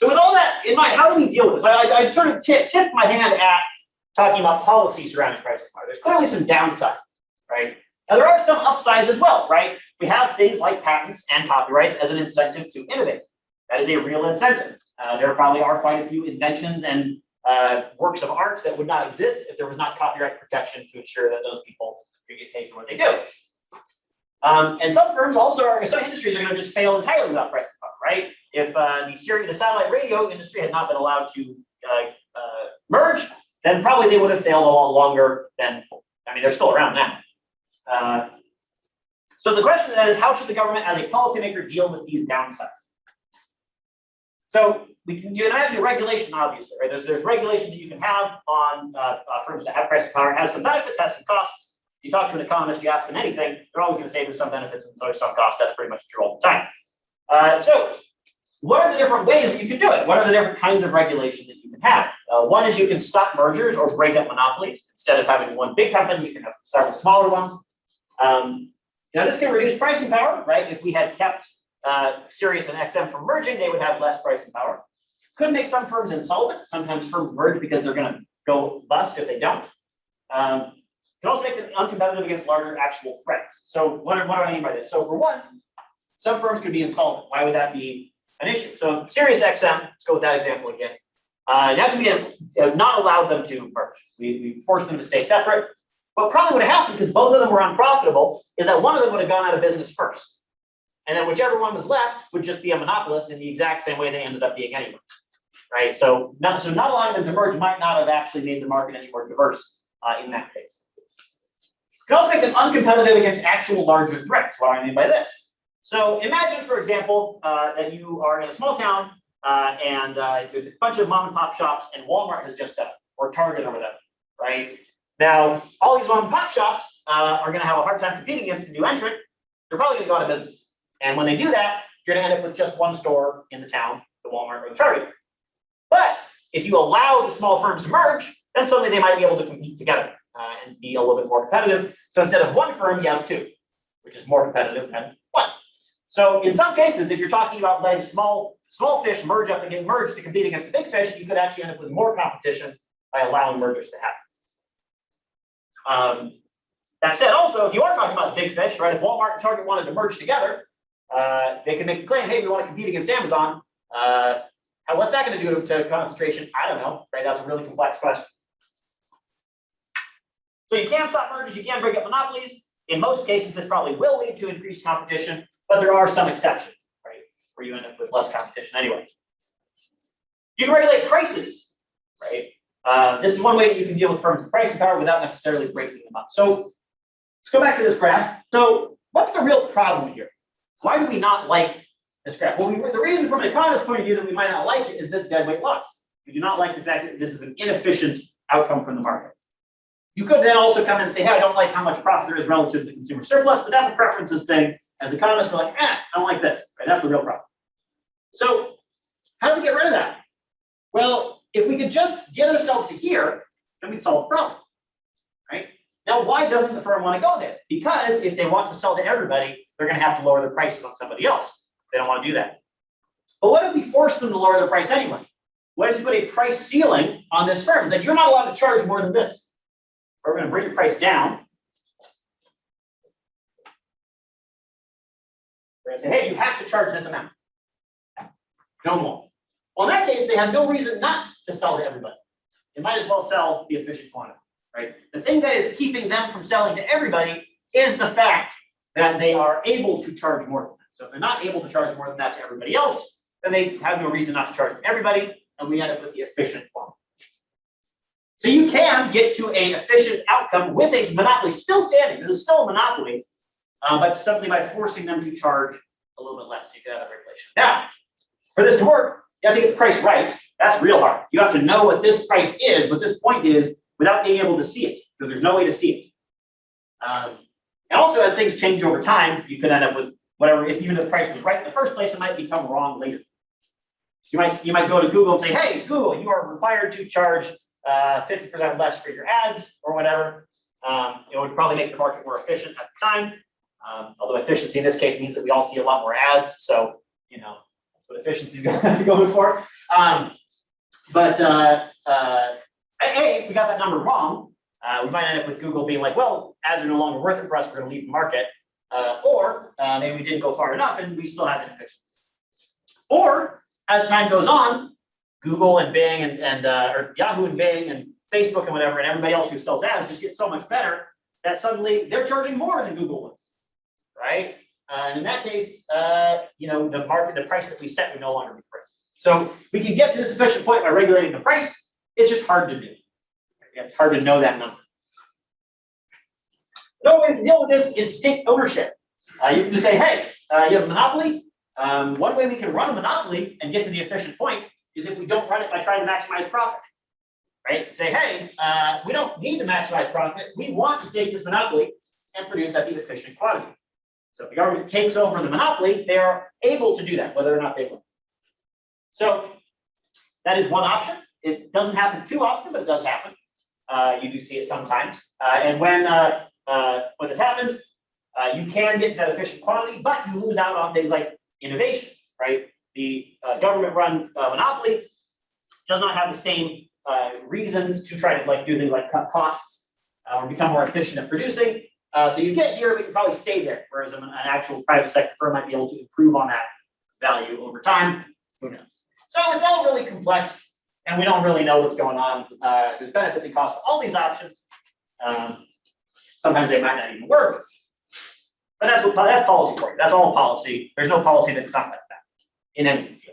So with all that in mind, how do we deal with this? I sort of tipped my hand at talking about policy surrounding pricing power. There's clearly some downsides, right? Now there are some upsides as well, right? We have things like patents and copyrights as an incentive to innovate. That is a real incentive. There probably are quite a few inventions and works of art that would not exist if there was not copyright protection to ensure that those people get paid for what they do. And some firms also are, some industries are going to just fail entirely without pricing power, right? If the satellite radio industry had not been allowed to merge, then probably they would have failed a lot longer than, I mean, they're still around now. So the question then is, how should the government as a policymaker deal with these downsides? So you can imagine regulation, obviously, right? There's regulation that you can have on firms that have pricing power. It has some benefits, has some costs. You talk to an economist, you ask them anything, they're always going to say there's some benefits and there's some costs. That's pretty much true all the time. So what are the different ways that you can do it? What are the different kinds of regulation that you can have? One is you can stop mergers or break up monopolies. Instead of having one big company, you can have several smaller ones. This can reduce pricing power, right? If we had kept Sirius and XM from merging, they would have less pricing power. Could make some firms insolvent. Sometimes firms merge because they're going to go bust if they don't. Can also make them uncompetitive against larger actual threats. So what do I mean by this? So for one, some firms could be insolvent. Why would that be an issue? So Sirius XM, let's go with that example again. Now we have not allowed them to merge. We forced them to stay separate. What probably would have happened, because both of them were unprofitable, is that one of them would have gone out of business first. And then whichever one was left would just be a monopolist in the exact same way they ended up being anyway. Right? So not allowing them to merge might not have actually made the market any more diverse in that case. It can also make them uncompetitive against actual larger threats. What do I mean by this? So imagine, for example, that you are in a small town and there's a bunch of mom and pop shops and Walmart has just set up, or Target or whatever, right? Now, all these mom and pop shops are going to have a hard time competing against the new entrant. They're probably going to go out of business. And when they do that, you're going to end up with just one store in the town, the Walmart or the Target. But if you allow the small firms to merge, then suddenly they might be able to compete together and be a little bit more competitive. So instead of one firm, you have two, which is more competitive than one. So in some cases, if you're talking about letting small fish merge up and get merged to compete against the big fish, you could actually end up with more competition by allowing mergers to happen. That said, also, if you are talking about big fish, right? If Walmart and Target wanted to merge together, they can make the claim, hey, we want to compete against Amazon. What's that going to do to concentration? I don't know, right? That's a really complex question. So you can stop mergers, you can break up monopolies. In most cases, this probably will lead to increased competition, but there are some exceptions, right? Where you end up with less competition anyway. You can regulate prices, right? This is one way that you can deal with firms with pricing power without necessarily breaking them up. So let's go back to this graph. So what's the real problem here? Why do we not like this graph? Well, the reason from an economist's point of view that we might not like it is this deadweight loss. We do not like the fact that this is an inefficient outcome from the market. You could then also come in and say, hey, I don't like how much profit there is relative to the consumer surplus, but that's a preferences thing. As economists, we're like, I don't like this. Right? That's the real problem. So how do we get rid of that? Well, if we could just get ourselves to here, then we'd solve the problem. Right? Now, why doesn't the firm want to go there? Because if they want to sell to everybody, they're going to have to lower their prices on somebody else. They don't want to do that. But what if we force them to lower their price anyway? What if you put a price ceiling on this firm? That you're not allowed to charge more than this. We're going to bring your price down. We're going to say, hey, you have to charge this amount. No more. Well, in that case, they have no reason not to sell to everybody. They might as well sell the efficient quantity, right? The thing that is keeping them from selling to everybody is the fact that they are able to charge more than that. So if they're not able to charge more than that to everybody else, then they have no reason not to charge to everybody, and we end up with the efficient quantity. So you can get to an efficient outcome with a monopoly still standing. This is still a monopoly, but simply by forcing them to charge a little bit less. You can have a regulation. Now, for this to work, you have to get the price right. That's real hard. You have to know what this price is, what this point is, without being able to see it, because there's no way to see it. And also, as things change over time, you could end up with whatever. If even if the price was right in the first place, it might become wrong later. You might go to Google and say, hey, Google, you are required to charge 50% less for your ads or whatever. It would probably make the market more efficient at the time. Although efficiency in this case means that we all see a lot more ads. So, That's what efficiency is going for. Hey, we got that number wrong. We might end up with Google being like, well, ads are no longer worth it for us. We're going to leave the market. Or maybe we didn't go far enough and we still have inefficiency. Or as time goes on, Google and Bing or Yahoo and Bing and Facebook and whatever, and everybody else who sells ads just gets so much better that suddenly they're charging more than Google was, right? And in that case, the price that we set would no longer be free. So we can get to this efficient point by regulating the price. It's just hard to do. It's hard to know that number. Another way to deal with this is state ownership. You can just say, hey, you have a monopoly. One way we can run a monopoly and get to the efficient point is if we don't run it by trying to maximize profit. Right? So say, hey, we don't need to maximize profit. We want to take this monopoly and produce at the efficient quantity. So if the government takes over the monopoly, they are able to do that, whether or not they will. So that is one option. It doesn't happen too often, but it does happen. You do see it sometimes. And when this happens, you can get to that efficient quantity, but you lose out on things like innovation, right? The government-run monopoly does not have the same reasons to try to do things like cut costs or become more efficient at producing. So you get here, but you probably stay there, whereas an actual private sector firm might be able to improve on that value over time. Who knows? So it's all really complex, and we don't really know what's going on. There's benefits and costs to all these options. Sometimes they might not even work, but that's policy for you. That's all policy. There's no policy that's not like that in any field.